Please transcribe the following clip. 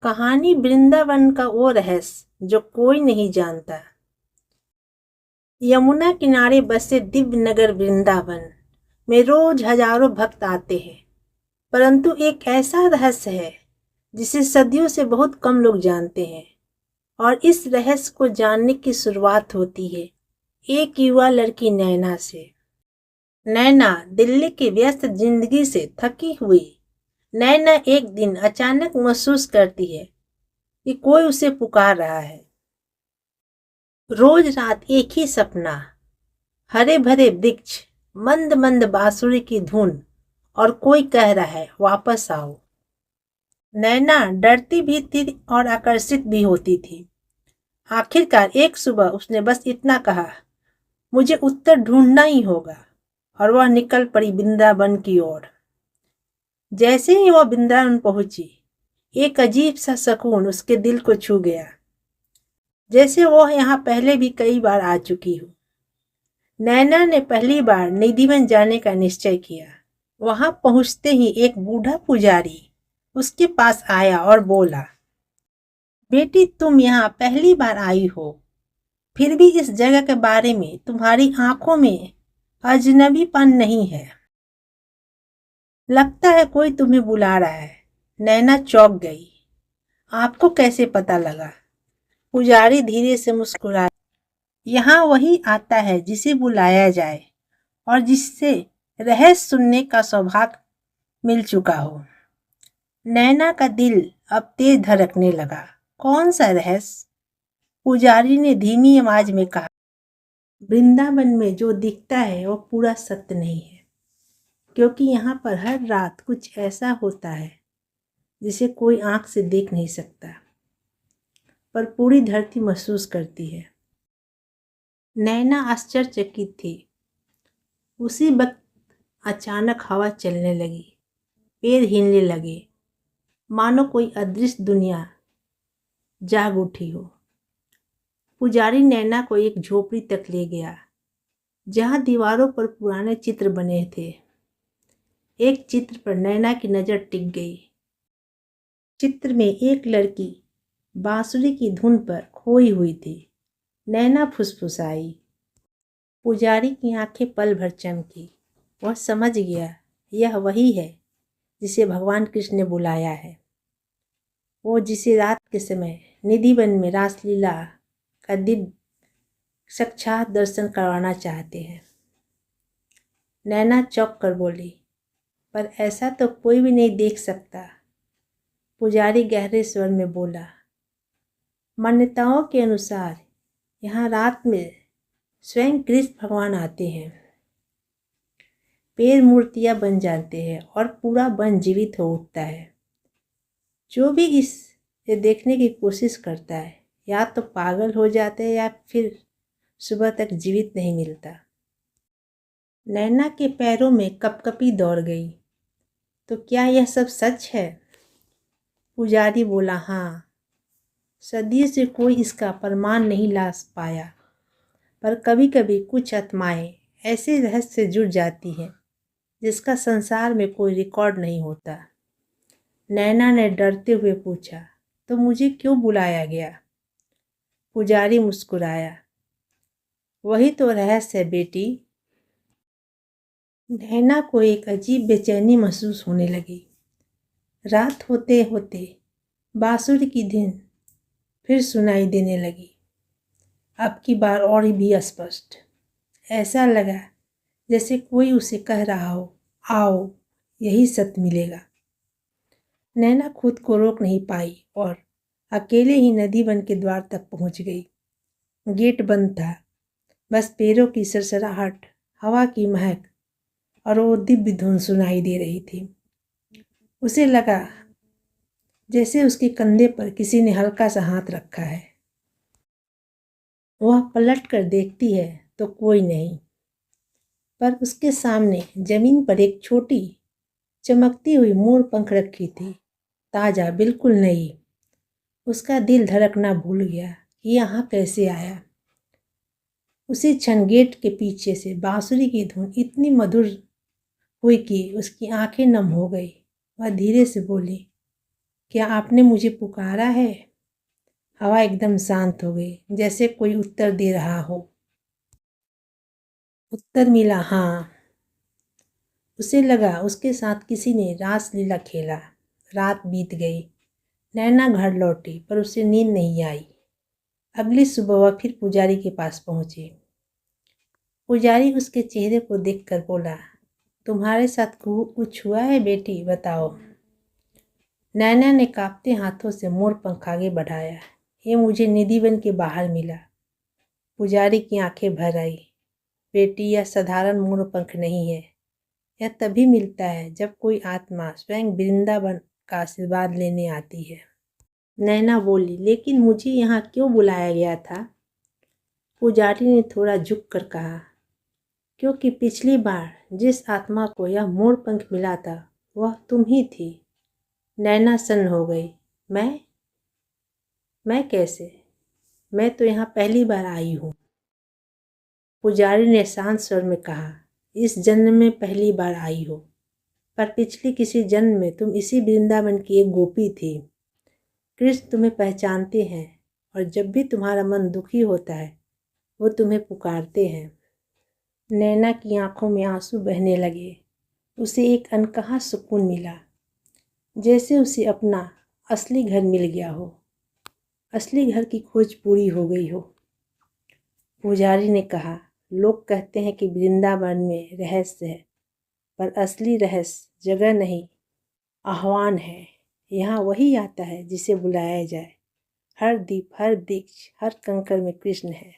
कहानी वृंदावन का वो रहस्य जो कोई नहीं जानता। यमुना किनारे बसे दिव्य नगर वृंदावन में रोज हजारों भक्त आते हैं, परंतु एक ऐसा रहस्य है जिसे सदियों से बहुत कम लोग जानते हैं। और इस रहस्य को जानने की शुरुआत होती है एक युवा लड़की नैना से। नैना दिल्ली की व्यस्त जिंदगी से थकी हुई नैना एक दिन अचानक महसूस करती है कि कोई उसे पुकार रहा है। रोज रात एक ही सपना, हरे भरे वृक्ष, मंद मंद बांसुरी की धुन और कोई कह रहा है वापस आओ। नैना डरती भी थी और आकर्षित भी होती थी। आखिरकार एक सुबह उसने बस इतना कहा, मुझे उत्तर ढूंढना ही होगा, और वह निकल पड़ी वृंदावन की ओर। जैसे ही वह वृंदावन पहुंची, एक अजीब सा सुकून उसके दिल को छू गया, जैसे वह यहाँ पहले भी कई बार आ चुकी हो। नैना ने पहली बार निधिवन जाने का निश्चय किया। वहां पहुंचते ही एक बूढ़ा पुजारी उसके पास आया और बोला, बेटी तुम यहाँ पहली बार आई हो, फिर भी इस जगह के बारे में तुम्हारी आंखों में अजनबीपन नहीं है। लगता है कोई तुम्हें बुला रहा है। नैना चौंक गई। आपको कैसे पता लगा? पुजारी धीरे से मुस्कुराया। यहाँ वही आता है जिसे बुलाया जाए और जिससे रहस्य सुनने का सौभाग्य मिल चुका हो। नैना का दिल अब तेज धड़कने लगा। कौन सा रहस्य? पुजारी ने धीमी आवाज में कहा, वृंदावन में जो दिखता है वो पूरा सत्य नहीं है, क्योंकि यहाँ पर हर रात कुछ ऐसा होता है जिसे कोई आंख से देख नहीं सकता, पर पूरी धरती महसूस करती है। नैना आश्चर्यचकित थी। उसी वक्त अचानक हवा चलने लगी, पेड़ हिलने लगे, मानो कोई अदृश्य दुनिया जाग उठी हो। पुजारी नैना को एक झोपड़ी तक ले गया, जहां दीवारों पर पुराने चित्र बने थे। एक चित्र पर नैना की नजर टिक गई। चित्र में एक लड़की बांसुरी की धुन पर खोई हुई थी। नैना फुसफुसाई। पुजारी की आंखें पल भर चमकी। वह समझ गया, यह वही है जिसे भगवान कृष्ण ने बुलाया है, वो जिसे रात के समय निधिवन में रासलीला का दिव्य साक्षात दर्शन करवाना चाहते हैं। नैना चौंक कर बोली, पर ऐसा तो कोई भी नहीं देख सकता। पुजारी गहरे स्वर में बोला, मान्यताओं के अनुसार यहाँ रात में स्वयं कृष्ण भगवान आते हैं। पेड़ मूर्तियां बन जाते हैं और पूरा वन जीवित हो उठता है। जो भी इसे देखने की कोशिश करता है या तो पागल हो जाता है या फिर सुबह तक जीवित नहीं मिलता। नैना के पैरों में कपकपी दौड़ गई। तो क्या यह सब सच है? पुजारी बोला, हाँ, सदियों से कोई इसका प्रमाण नहीं ला पाया, पर कभी कभी कुछ आत्माएं ऐसे रहस्य से जुड़ जाती हैं जिसका संसार में कोई रिकॉर्ड नहीं होता। नैना ने डरते हुए पूछा, तो मुझे क्यों बुलाया गया? पुजारी मुस्कुराया, वही तो रहस्य है बेटी। नैना को एक अजीब बेचैनी महसूस होने लगी। रात होते होते बांसुरी की धुन फिर सुनाई देने लगी, अब की बार और भी स्पष्ट। ऐसा लगा जैसे कोई उसे कह रहा हो, आओ, यही सत्य मिलेगा। नैना खुद को रोक नहीं पाई और अकेले ही नदीवन के द्वार तक पहुंच गई। गेट बंद था, बस पेड़ों की सरसराहट, हवा की महक और वो दिव्य धुन सुनाई दे रही थी। उसे लगा जैसे उसके कंधे पर किसी ने हल्का सा हाथ रखा है। वह पलट कर देखती है तो कोई नहीं, पर उसके सामने जमीन पर एक छोटी चमकती हुई मोर पंख रखी थी, ताजा, बिल्कुल नई। उसका दिल धड़कना भूल गया कि यहाँ कैसे आया। उसी क्षण गेट के पीछे से बांसुरी की धुन इतनी मधुर हुई कि उसकी आंखें नम हो गई। वह धीरे से बोली, क्या आपने मुझे पुकारा है? हवा एकदम शांत हो गई, जैसे कोई उत्तर दे रहा हो। उत्तर मिला, हाँ। उसे लगा उसके साथ किसी ने रास लीला खेला। रात बीत गई। नैना घर लौटी, पर उसे नींद नहीं आई। अगली सुबह वह फिर पुजारी के पास पहुंची। पुजारी उसके चेहरे को देखकर बोला, तुम्हारे साथ कुछ हुआ है बेटी, बताओ। नैना ने कांपते हाथों से मोर पंख आगे बढ़ाया। ये मुझे निधिवन के बाहर मिला। पुजारी की आंखें भर आई। बेटी, यह साधारण मोर पंख नहीं है। यह तभी मिलता है जब कोई आत्मा स्वयं वृंदावन का आशीर्वाद लेने आती है। नैना बोली, लेकिन मुझे यहाँ क्यों बुलाया गया था? पुजारी ने थोड़ा झुक कर कहा, क्योंकि पिछली बार जिस आत्मा को यह मोर पंख मिला था वह तुम ही थी। नैना सन्न हो गई। मैं कैसे? मैं तो यहाँ पहली बार आई हूँ। पुजारी ने शांत स्वर में कहा, इस जन्म में पहली बार आई हो, पर पिछले किसी जन्म में तुम इसी वृंदावन की एक गोपी थी। कृष्ण तुम्हें पहचानते हैं और जब भी तुम्हारा मन दुखी होता है वो तुम्हें पुकारते हैं। नैना की आंखों में आंसू बहने लगे। उसे एक अनकहा सुकून मिला, जैसे उसे अपना असली घर मिल गया हो, असली घर की खोज पूरी हो गई हो। पुजारी ने कहा, लोग कहते हैं कि वृंदावन में रहस्य है, पर असली रहस्य जगह नहीं, आह्वान है। यहाँ वही आता है जिसे बुलाया जाए। हर दीप, हर दीक्ष, हर कंकर में कृष्ण है।